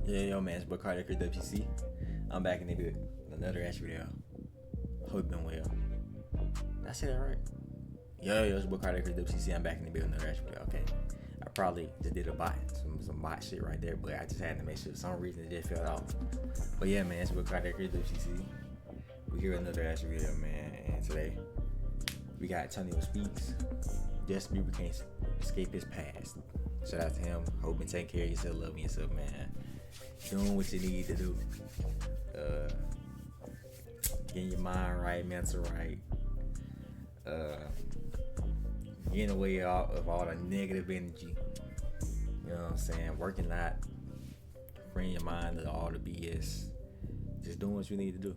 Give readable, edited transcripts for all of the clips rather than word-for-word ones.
Yeah, yo, man, it's Carter WC. I'm back in the video with another action video. Hope you been well. Did I say that right? Yo, it's Carter WC. I'm back in the video with another action video. Okay, I probably just did a bot, some bot shit right there, but I just had to make sure for some reason it just fell off. But yeah, man, it's Carter WC. We here with another action video, man, and today we got Antonio Speaks. Justin Bieber can't escape his past. Shout out to him. Hope you taking care of yourself, loving yourself, man. Doing what you need to do. Getting your mind right, mental right. Getting away of all the negative energy. You know what I'm saying? Working out. Freeing your mind to all the BS. Just doing what you need to do.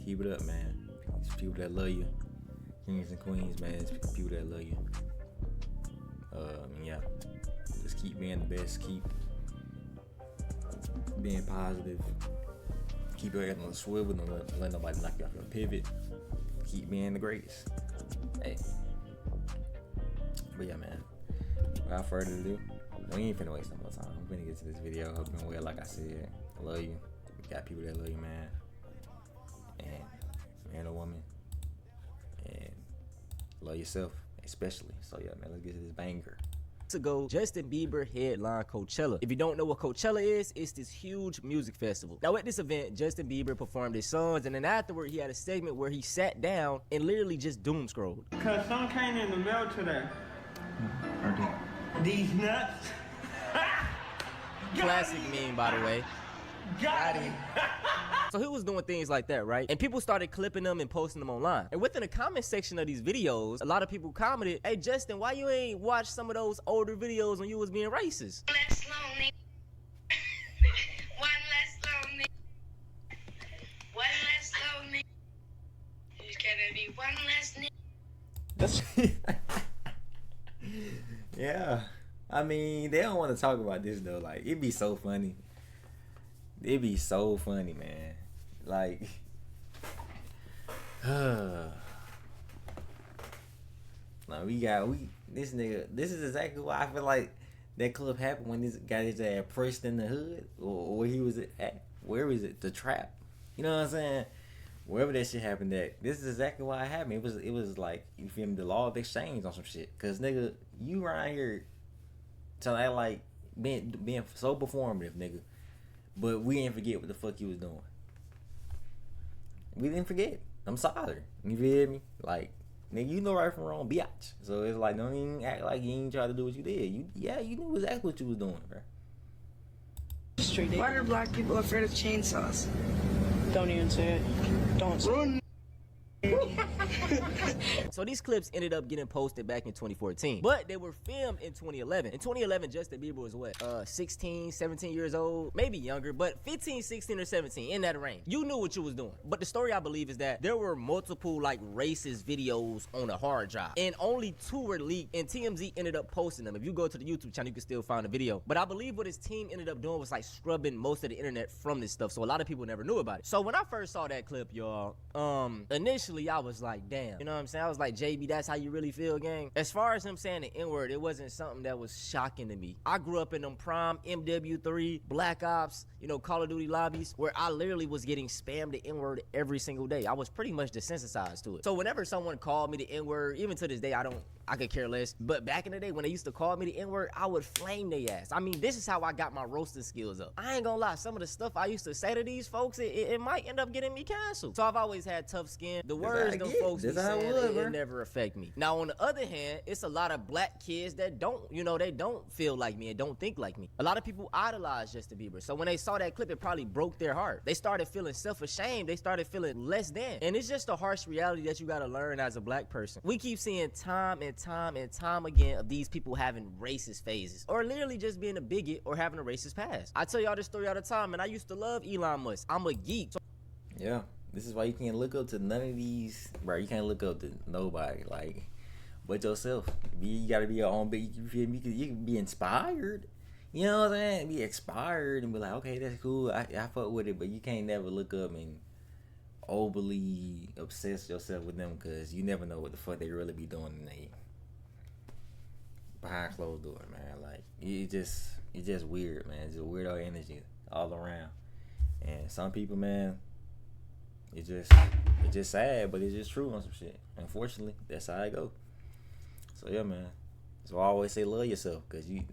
Keep it up, man. It's people that love you. Kings and queens, man. It's people that love you. Yeah. Just keep being the best. Keep being positive. Keep your head on the swivel. Don't let nobody knock you off your pivot. Keep being the greatest. Hey. But yeah, man. Without further ado, we ain't finna waste no more time. I'm finna get to this video. Hope you're doing well, like I said. I love you. You got people that love you, man. And man or woman. And love yourself, especially. So yeah, man, let's get to this banger. Ago, Justin Bieber headlined Coachella. If you don't know what Coachella is, it's this huge music festival. Now at this event, Justin Bieber performed his songs, and then afterward he had a segment where he sat down and literally just doom scrolled. Cause some came in the mail today. These nuts. Classic meme, by the way. Got him. So he was doing things like that, right? And people started clipping them and posting them online. And within the comment section of these videos, a lot of people commented, "Hey Justin, why you ain't watched some of those older videos when you was being racist?" Less lonely. One less lonely. One less lonely. There's gonna be one less Yeah. I mean, they don't want to talk about this though. Like, it'd be so funny. It'd be so funny, man. Like, this nigga. This is exactly why I feel like that clip happened when this guy got his ass pressed in the hood, or where he was at. Where was it? The trap. You know what I'm saying? Wherever that shit happened at. This is exactly why it happened. It was like, you feel me, the law of exchange on some shit. Cause nigga, you around here trying to act like being so performative, nigga. But we didn't forget what the fuck you was doing. We didn't forget. I'm sorry. You feel me? Like, nigga, you know right from wrong, biatch. So it's like, don't even act like you ain't try to do what you did. You knew exactly what you was doing, bro. Why are black people afraid of chainsaws? Don't even say it. Don't say it. So these clips ended up getting posted back in 2014, but they were filmed in 2011. In 2011, Justin Bieber was what, 16, 17 years old, maybe younger, but 15, 16, or 17, in that range. You knew what you was doing. But the story, I believe, is that there were multiple like racist videos on a hard drive, and only 2 were leaked, and TMZ ended up posting them. If you go to the YouTube channel, you can still find the video. But I believe what his team ended up doing was like scrubbing most of the internet from this stuff, so a lot of people never knew about it. So when I first saw that clip, y'all, initially I was like, damn, you know what I'm saying? I was like, JB, that's how you really feel, gang? As far as him saying the N-word, it wasn't something that was shocking to me. I grew up in them prime MW3, Black Ops, you know, Call of Duty lobbies, where I literally was getting spammed the N-word every single day. I was pretty much desensitized to it. So whenever someone called me the N-word, even to this day, I could care less. But back in the day, when they used to call me the N-word, I would flame their ass. I mean, this is how I got my roasting skills up. I ain't gonna lie, some of the stuff I used to say to these folks, it might end up getting me canceled. So I've always had tough skin. The words them folks be saying, it never affect me. Now, on the other hand, it's a lot of black kids that don't, you know, they don't feel like me and don't think like me. A lot of people idolize Justin Bieber. So when they saw that clip, it probably broke their heart. They started feeling self-ashamed. They started feeling less than. And it's just a harsh reality that you gotta learn as a black person. We keep seeing time and time and time again of these people having racist phases, or literally just being a bigot or having a racist past. I tell y'all this story all the time, and I used to love Elon Musk. I'm a geek. Yeah. This is why you can't look up to none of these, bro. You can't look up to nobody, like, but yourself. You gotta be your own big. You feel me? You can be inspired. You know what I'm saying? Be inspired and be like, okay, that's cool. I fuck with it, but you can't never look up and overly obsess yourself with them, because you never know what the fuck they really be doing in they behind closed door, man. Like it's just weird, man. It's just weirdo energy all around. And some people, man, it's just sad, but it's just true on some shit. Unfortunately, that's how I go. So yeah, man. So I always say love yourself, cause you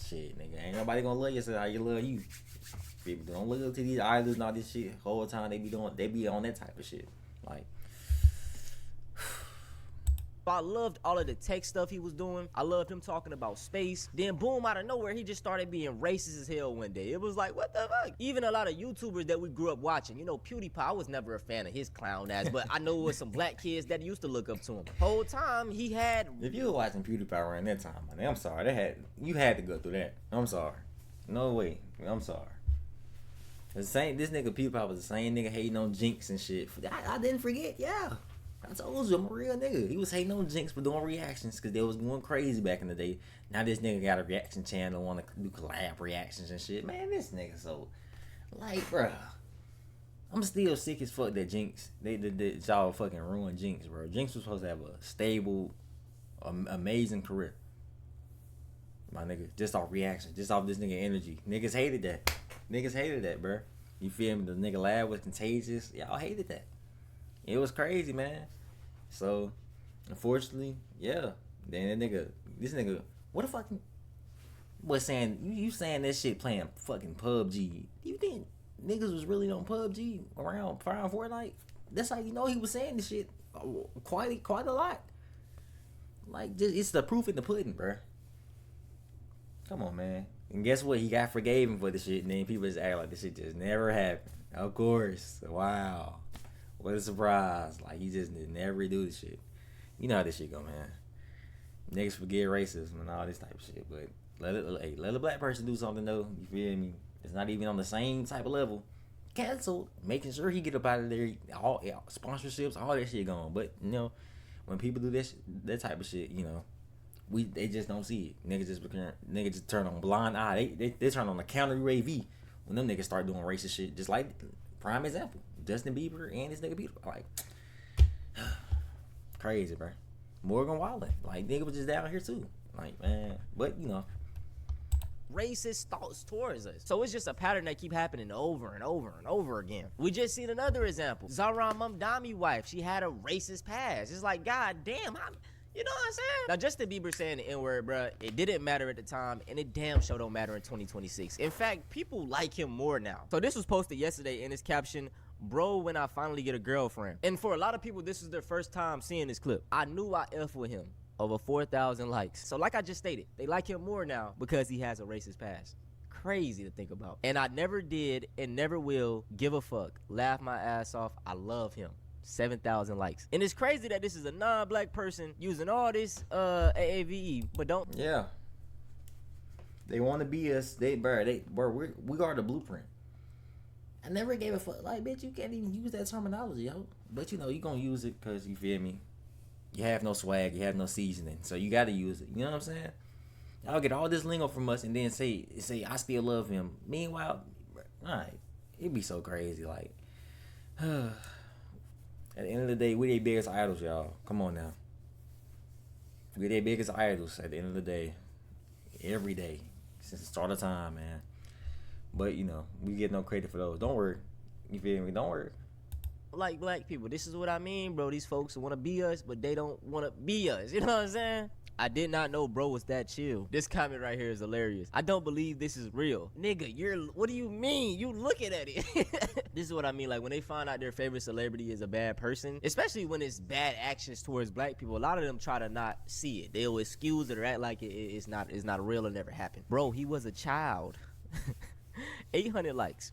shit, nigga, ain't nobody gonna love yourself how you love you. People don't look up to these idols and all this shit. Whole time they be on that type of shit. Like, I loved all of the tech stuff he was doing. I loved him talking about space. Then boom, out of nowhere, he just started being racist as hell one day. It was like, what the fuck? Even a lot of YouTubers that we grew up watching. You know, PewDiePie, I was never a fan of his clown ass, but I know it was some black kids that used to look up to him. Whole time, he had... If you were watching PewDiePie around that time, man, I'm sorry. You had to go through that. I'm sorry. No way. I'm sorry. This nigga PewDiePie was the same nigga hating on Jinx and shit. I didn't forget, yeah. I told you, I'm a real nigga. He was hating on Jinx for doing reactions because they was going crazy back in the day. Now this nigga got a reaction channel, want to do collab reactions and shit. Man, this nigga so... Like, bruh. I'm still sick as fuck that Jinx... y'all fucking ruined Jinx, bro. Jinx was supposed to have a stable, amazing career. My nigga. Just off reaction. Just off this nigga energy. Niggas hated that, bro. You feel me? The nigga laugh was contagious. Y'all hated that. It was crazy, man. So, unfortunately, yeah. Then this nigga, what the fucking was saying? You saying that shit playing fucking PUBG? You think niggas was really on PUBG around Fortnite? That's how you know he was saying this shit quite a lot. Like, just it's the proof in the pudding, bro. Come on, man. And guess what? He got forgiven for the shit, and then people just act like this shit just never happened. Of course. Wow. What a surprise. Like, he just never do this shit. You know how this shit go, man. Niggas forget racism and all this type of shit. But let a black person do something, though. You feel me? It's not even on the same type of level. Canceled. Making sure he get up out of there. All sponsorships, all that shit gone. But, you know, when people do that type of shit, you know, they just don't see it. Niggas just turn on blind eye. They turn on the counter UAV when them niggas start doing racist shit. Just like, prime example. Justin Bieber and this nigga Bieber, like, crazy, bro. Morgan Wallen, like, nigga was just down here too, like, man. But you know, racist thoughts towards us. So it's just a pattern that keep happening over and over and over again. We just seen another example. Zahra Mamdani wife, she had a racist past. It's like, god damn, you know what I'm saying? Now, Justin Bieber saying the N-word, bruh, it didn't matter at the time, and it damn sure don't matter in 2026. In fact, people like him more now. So this was posted yesterday in his caption, bro, when I finally get a girlfriend. And for a lot of people, this is their first time seeing this clip. I knew I F with him. Over 4,000 likes. So like I just stated, they like him more now because he has a racist past. Crazy to think about. And I never did and never will give a fuck. Laugh my ass off. I love him. 7,000 likes. And it's crazy that this is a non-black person using all this AAVE, but don't. Yeah. They want to be us. We are the blueprint. I never gave a fuck. Like, bitch, you can't even use that terminology, yo. But you know, you gonna use it because you feel me. You have no swag, you have no seasoning, so you gotta use it. You know what I'm saying? Y'all get all this lingo from us and then say I still love him. Meanwhile, alright, it'd be so crazy. Like, at the end of the day, we their biggest idols, y'all. Come on now. We their biggest idols at the end of the day. Every day. Since the start of time, man. But, you know, we get no credit for those. Don't worry. You feel me? Don't worry. Like black people, this is what I mean, bro. These folks want to be us, but they don't want to be us. You know what I'm saying? I did not know bro was that chill. This comment right here is hilarious. I don't believe this is real. Nigga, what do you mean? You looking at it. This is what I mean. Like, when they find out their favorite celebrity is a bad person, especially when it's bad actions towards black people, a lot of them try to not see it. They'll excuse it or act like it's not real or never happened. Bro, he was a child. 800 likes.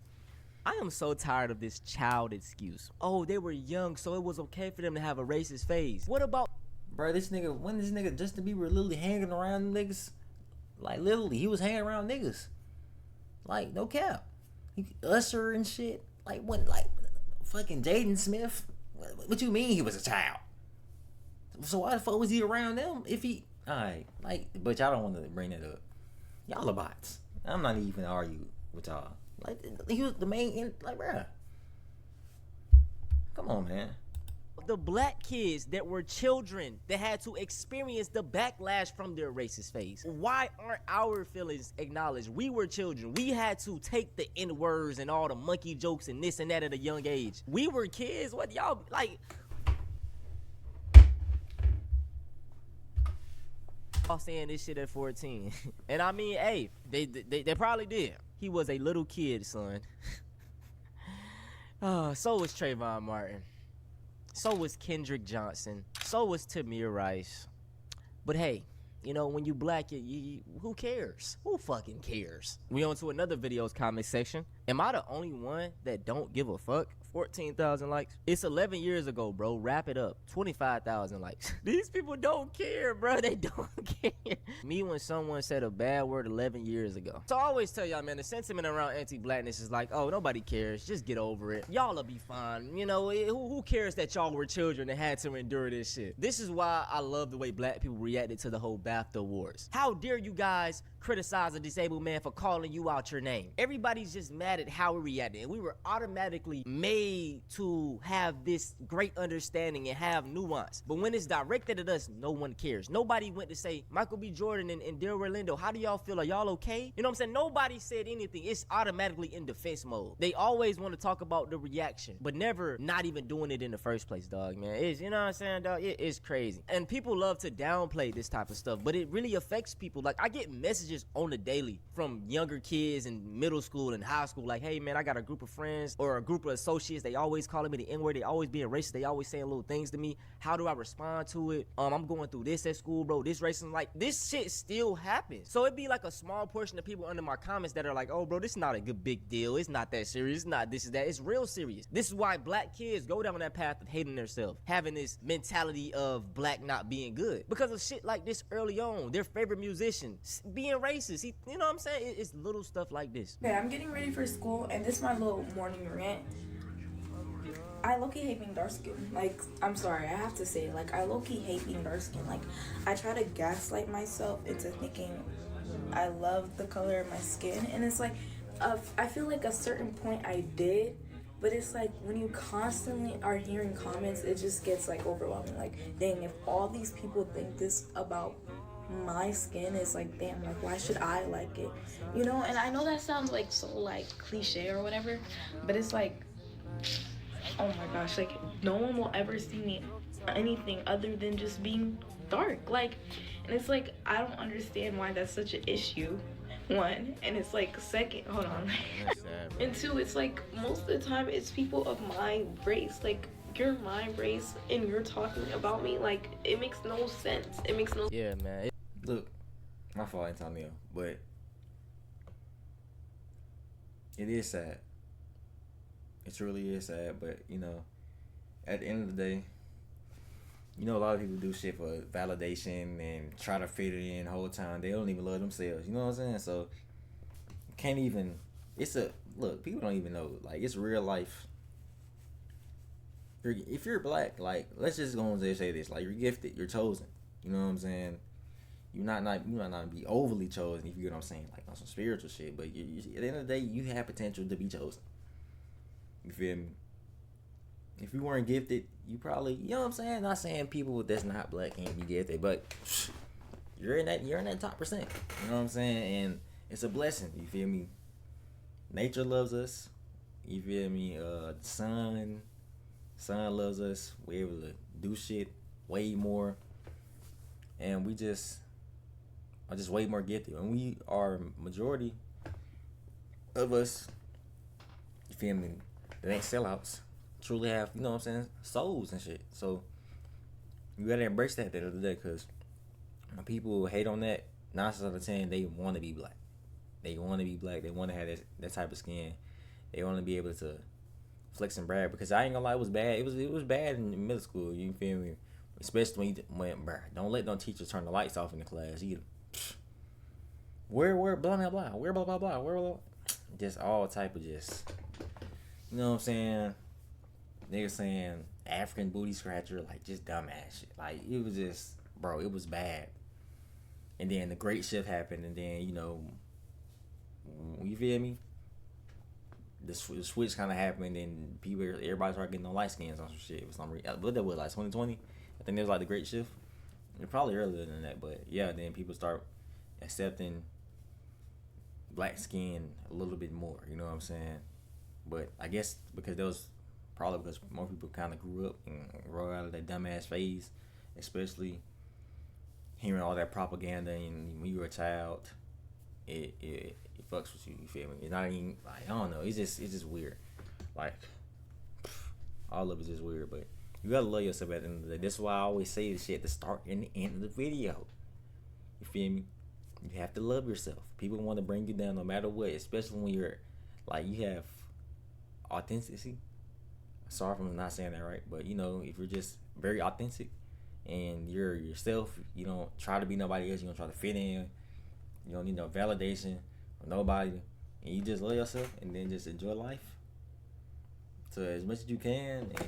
I am so tired of this child excuse. Oh, they were young, so it was okay for them to have a racist phase. What about... Bro, this nigga Justin Bieber literally hanging around niggas. Like, literally, he was hanging around niggas. Like, no cap. Usher and shit. Like, what, like, fucking Jaden Smith? What you mean he was a child? So why the fuck was he around them if he... Alright, like, but y'all don't want to bring that up. Y'all are bots. I'm not even arguing with y'all. Like, he was the main, like, bruh. Come on, man. The black kids that were children that had to experience the backlash from their racist phase. Why aren't our feelings acknowledged? We were children. We had to take the N-words and all the monkey jokes and this and that at a young age. We were kids. What y'all like? Y'all saying this shit at 14. And I mean, hey, they probably did. He was a little kid, son. So was Trayvon Martin. So was Kendrick Johnson. So was Tamir Rice. But hey, you know, when you black, who cares? Who fucking cares? We on to another video's comment section. Am I the only one that don't give a fuck? 14,000 likes. It's 11 years ago, bro. Wrap it up. 25,000 likes. These people don't care, bro. They don't care. Me when someone said a bad word 11 years ago. So I always tell y'all, man, the sentiment around anti-blackness is like, oh, nobody cares. Just get over it. Y'all'll be fine. You know, who cares that y'all were children and had to endure this shit? This is why I love the way black people reacted to the whole BAFTA awards. How dare you guys criticize a disabled man for calling you out your name? Everybody's just mad at how we reacted, and we were automatically made to have this great understanding and have nuance. But when it's directed at us, no one cares. Nobody went to say, Michael B. Jordan and Del Orlando, how do y'all feel? Are y'all okay? You know what I'm saying? Nobody said anything. It's automatically in defense mode. They always want to talk about the reaction, but never not even doing it in the first place, dog, man. It's, you know what I'm saying, dog? It is crazy. And people love to downplay this type of stuff, but it really affects people. Like, I get messages on the daily from younger kids in middle school and high school, like, hey, man, I got a group of friends or a group of associates. They always calling me the N-word. They always being racist. They always saying little things to me. How do I respond to it? I'm going through this at school, bro. This racism, like, this shit still happens. So it'd be like a small portion of people under my comments that are like, oh, bro, this is not a good big deal. It's not that serious. It's not this is that. It's real serious. This is why black kids go down that path of hating themselves, having this mentality of black not being good because of shit like this early on. Their favorite musician being racist. You know what I'm saying? It's little stuff like this. Okay, I'm getting ready for school, and this is my little morning rant. I low-key hate being dark skin. Like, I'm sorry, I have to say, like, I low-key hate being dark skin. Like, I try to gaslight myself into thinking I love the color of my skin, and it's like, I feel like a certain point I did, but it's like, when you constantly are hearing comments, it just gets, like, overwhelming. Like, dang, if all these people think this about my skin, is like, damn, like, why should I like it? You know, and I know that sounds, like, so, like, cliche or whatever, but it's like, oh my gosh, like, no one will ever see me anything other than just being dark. Like, and it's like, I don't understand why that's such an issue, one. And it's like, second, hold on. And two, it's like, most of the time it's people of my race. Like, you're my race and you're talking about me. Like, it makes no sense. It makes no. Yeah, man. Look, my fault, Antonio, but it is sad. It truly is sad, but, you know, at the end of the day, you know, a lot of people do shit for validation and try to fit it in the whole time. They don't even love themselves. You know what I'm saying? So, can't even, look, people don't even know. Like, it's real life. If you're black, like, let's just go and say this. Like, you're gifted. You're chosen. You know what I'm saying? You might not be overly chosen, if you get what I'm saying, like, on some spiritual shit. But you, at the end of the day, you have potential to be chosen. You feel me? If you weren't gifted, you probably, you know what I'm saying? Not saying people that's not black can't be gifted, but you're in that top percent. You know what I'm saying? And it's a blessing. You feel me? Nature loves us. You feel me? The sun loves us. We're able to do shit way more, and we just are just way more gifted. And we are majority of us. You feel me? They ain't sellouts. Truly have, you know what I'm saying, souls and shit. So you gotta embrace that at the end of the day, because when people hate on that, 9 out of 10, they want to be black. They want to be black. They want to have that type of skin. They want to be able to flex and brag. Because I ain't gonna lie, it was bad. It was bad in middle school. You feel me? Especially when bruh, don't let no teachers turn the lights off in the class either. Where blah blah blah. Where blah blah blah. Where blah. Just all type of just. You know what I'm saying? Niggas saying African booty scratcher, like, just dumbass shit. Like, it was just, bro, it was bad. And then the great shift happened, and then, you know, you feel me? the switch kind of happened, and everybody started getting on light skins on some shit for some reason. But that was like 2020. I think that was like the Great Shift. Probably earlier than that, but yeah, then people start accepting black skin a little bit more. You know what I'm saying? But I guess because there was probably because more people kind of grew up and grew out of that dumbass phase, especially hearing all that propaganda. And when you were a child, it fucks with you. You feel me? It's not even like, I don't know. It's just weird. Like all of it's just weird. But you gotta love yourself at the end of the day. That's why I always say this shit at the start and the end of the video. You feel me? You have to love yourself. People want to bring you down no matter what, especially when you're like you have authenticity. Sorry if I'm not saying that right, but you know, if you're just very authentic and you're yourself, you don't try to be nobody else. You don't try to fit in. You don't need no validation from nobody, and you just love yourself and then just enjoy life to as much as you can. And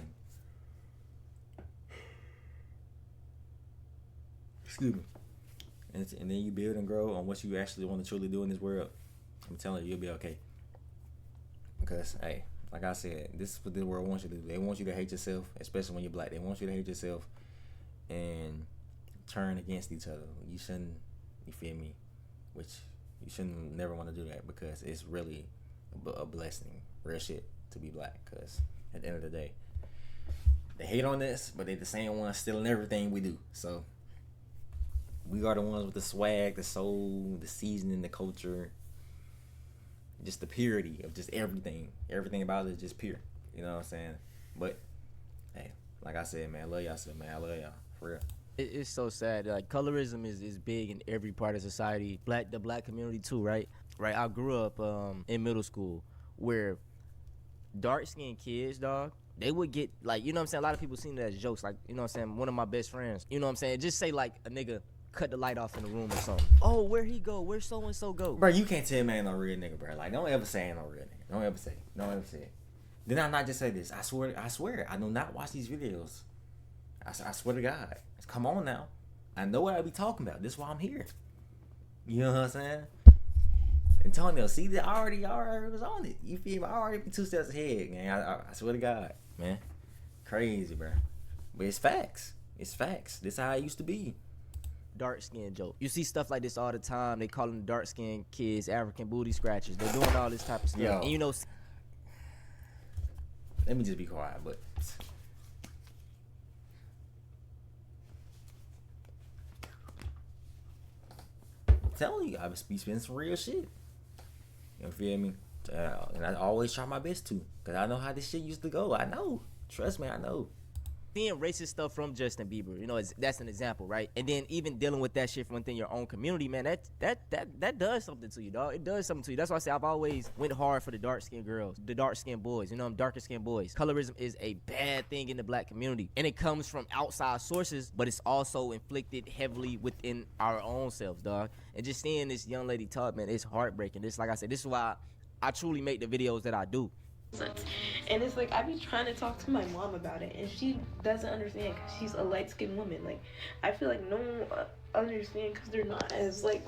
excuse me. And then you build and grow on what you actually want to truly do in this world. I'm telling you, you'll be okay. Because, hey, like I said, this is what the world wants you to do. They want you to hate yourself, especially when you're black. They want you to hate yourself and turn against each other. You shouldn't, you feel me? Which you shouldn't never want to do that, because it's really a blessing, real shit, to be black. Because at the end of the day, they hate on this, but they're the same ones stealing everything we do. So we are the ones with the swag, the soul, the seasoning, the culture, just the purity of just everything. Everything about it is just pure. You know what I'm saying? But hey, like I said, man, I love y'all, man. I love y'all, for real. It's so sad. Like, colorism is big in every part of society. The black community too, right? Right. I grew up in middle school where dark skinned kids, dog, they would get, like, you know what I'm saying? A lot of people seen it as jokes. Like, you know what I'm saying? One of my best friends, you know what I'm saying? Just say like a nigga cut the light off in the room or something. Oh, where he go? Where so and so go? Bro, you can't tell me I ain't no real nigga, bro. Like, don't ever say I ain't no real nigga. Don't ever say it. Did I not just say this? I swear, I do not watch these videos. I swear to God. Come on now. I know what I be talking about. This is why I'm here. You know what I'm saying? Antonio, see, I already was on it. You feel me? I already be 2 steps ahead, man. I swear to God, man. Crazy, bro. But it's facts. It's facts. This is how it used to be. Dark skin joke. You see stuff like this all the time. They calling the dark skinned kids African booty scratchers. They're doing all this type of stuff. Yo. And you know, Let me just be quiet, but I'm telling you, I be spending some real shit. You feel me? And I always try my best to, because I know how this shit used to go. I know. Trust me, I know. seeing racist stuff from Justin Bieber, you know, that's an example, right? And then even dealing with that shit from within your own community, man, that does something to you, dog. It does something to you. That's why I say I've always went hard for the dark-skinned girls, the dark-skinned boys, you know, darker-skinned boys. Colorism is a bad thing in the black community, and it comes from outside sources, but it's also inflicted heavily within our own selves, dog. And just seeing this young lady talk, man, it's heartbreaking. This, like I said, this is why I truly make the videos that I do. And it's like I be trying to talk to my mom about it, and she doesn't understand because she's a light-skinned woman. Like, I feel like no one understands because they're not as like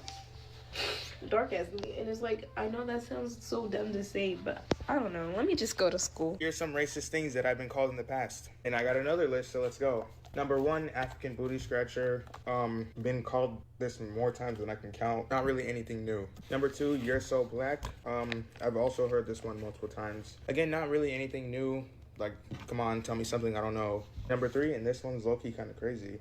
dark as me. And it's like, I know that sounds so dumb to say, but I don't know. Let me just go to school. Here's some racist things that I've been called in the past, and I got another list, so let's go. Number 1, African booty scratcher. Been called this more times than I can count. Not really anything new. Number 2, you're so black. I've also heard this one multiple times. Again, not really anything new. Like, come on, tell me something I don't know. Number 3, and this one's low-key kind of crazy.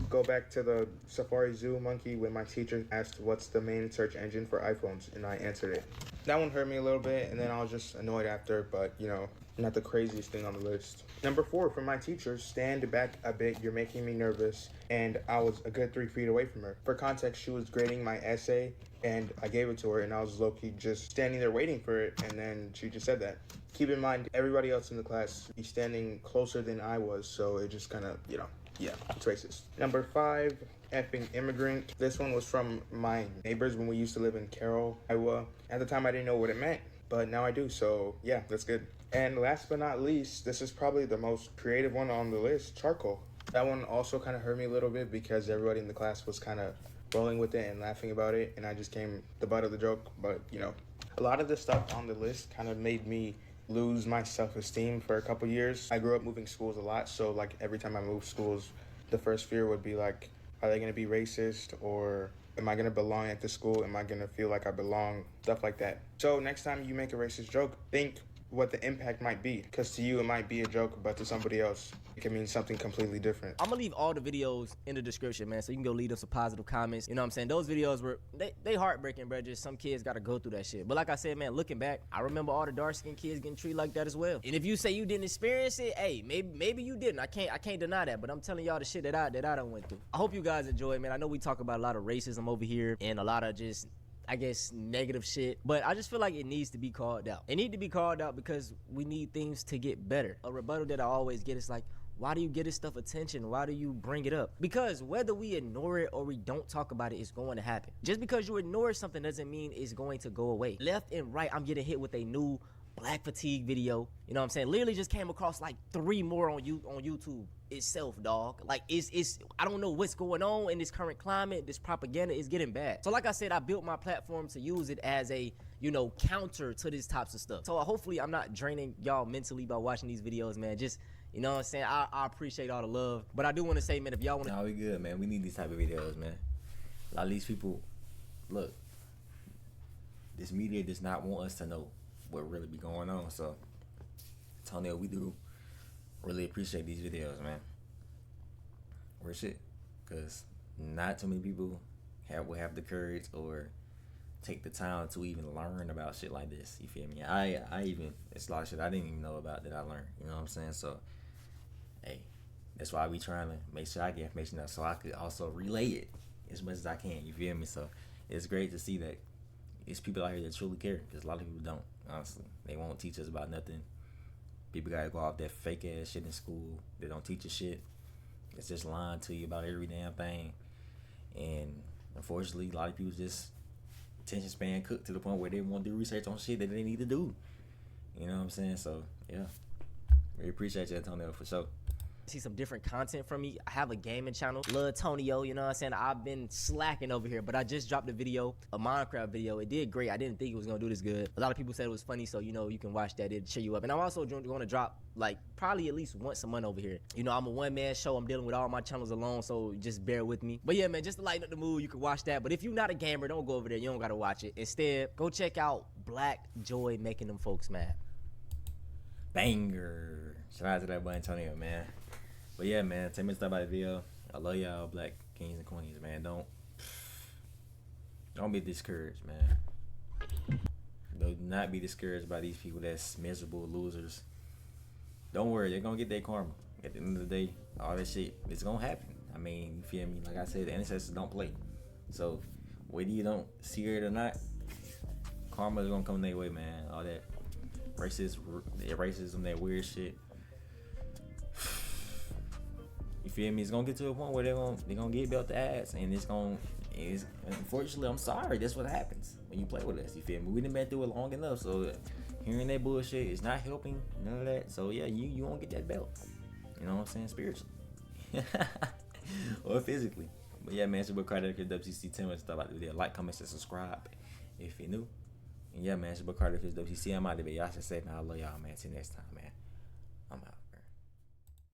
Go back to the Safari Zoo monkey when my teacher asked what's the main search engine for iPhones, and I answered it. That one hurt me a little bit, and then I was just annoyed after, but, you know, not the craziest thing on the list. Number 4, from my teacher, stand back a bit, you're making me nervous, and I was a good 3 feet away from her. For context, she was grading my essay, and I gave it to her, and I was low-key just standing there waiting for it, and then she just said that. Keep in mind, everybody else in the class be standing closer than I was, so it just kind of, you know, yeah, it's racist. Number 5, effing immigrant. This one was from my neighbors when we used to live in Carroll, Iowa. At the time, I didn't know what it meant, but now I do, so yeah, that's good. And last but not least, this is probably the most creative one on the list, charcoal. That one also kind of hurt me a little bit because everybody in the class was kind of rolling with it and laughing about it, and I just came the butt of the joke, but you know. A lot of the stuff on the list kind of made me lose my self-esteem for a couple years. I grew up moving schools a lot, so like every time I moved schools, the first fear would be like, are they gonna be racist, or am I gonna belong at the school? Am I gonna feel like I belong? Stuff like that. So next time you make a racist joke, think what the impact might be, because to you it might be a joke, but to somebody else it can mean something completely different. I'm gonna leave all the videos in the description, man, so you can go leave us some positive comments. You know what I'm saying? Those videos were, they heartbreaking, bro. Just some kids gotta go through that shit. But like I said, man, looking back, I remember all the dark-skinned kids getting treated like that as well. And if you say you didn't experience it, hey, maybe you didn't. I can't deny that, but I'm telling y'all the shit that I done went through. I hope you guys enjoy, man. I know we talk about a lot of racism over here and a lot of just, I guess, negative shit, but I just feel like it needs to be called out. It need to be called out because we need things to get better. A rebuttal that I always get is like, why do you get this stuff attention? Why do you bring it up? Because whether we ignore it or we don't talk about it, it's going to happen. Just because you ignore something doesn't mean it's going to go away. Left and right, I'm getting hit with a new black fatigue video. You know what I'm saying? Literally just came across like 3 more on YouTube itself, dog. Like it's I don't know what's going on in this current climate. This propaganda is getting bad. So like I said, I built my platform to use it as a, you know, counter to these types of stuff. So hopefully I'm not draining y'all mentally by watching these videos, man. Just, you know what I'm saying? I appreciate all the love. But I do want to say, man, if y'all want to... Nah, we good, man. We need these type of videos, man. A lot of these people, look, this media does not want us to know what really be going on. So, Antonio, we do really appreciate these videos, man. Real shit. Because not too many people will have the courage or take the time to even learn about shit like this. You feel me? I even, it's a lot of shit I didn't even know about that I learned. You know what I'm saying? So, hey, that's why I be trying to make sure I get information out so I could also relay it as much as I can. You feel me? So, it's great to see that it's people out here that truly care, because a lot of people don't, honestly. They won't teach us about nothing. People gotta go off that fake ass shit in school. They don't teach us shit. It's just lying to you about every damn thing. And unfortunately, a lot of people just attention span cooked to the point where they won't do research on shit that they need to do. You know what I'm saying? So, yeah. Really appreciate you, Antonio, for sure. See some different content from me. I have a gaming channel, Lil Antonio, you know what I'm saying? I've been slacking over here, but I just dropped a video, a Minecraft video. It did great. I didn't think it was gonna do this good. A lot of people said it was funny, so you know, you can watch that. It'll cheer you up. And I'm also going to drop like probably at least once a month over here. You know, I'm a one-man show. I'm dealing with all my channels alone, so just bear with me. But yeah, man, just to lighten up the mood, you can watch that. But if you're not a gamer, don't go over there. You don't gotta watch it. Instead, go check out Black Joy Making Them Folks Mad. Banger. Shout out to that boy Antonio, man. But yeah, man, take me to stop by the video. I love y'all, black kings and queens, man. Don't be discouraged, man. Do not be discouraged by these people that's miserable losers. Don't worry, they're gonna get their karma. At the end of the day, all that shit, it's gonna happen. I mean, you feel me? Like I said, the ancestors don't play. So whether you don't see it or not, karma is gonna come their way, man. All that racism, that weird shit. You feel me? It's gonna get to a point where they're gonna get belt the ass, and unfortunately, I'm sorry, that's what happens when you play with us. You feel me? We done been through it long enough, so hearing that bullshit is not helping, none of that. So yeah, you won't get that belt. You know what I'm saying? Spiritually. Or physically. But yeah, man, it's your boy Carter, WCC. Tell me stuff about the video. Like, comment, and subscribe if you're new. And yeah, man, it's your boy Carter, WCC. I'm out of here. Y'all should say, man, I love y'all, man. Till next time, man. I'm out.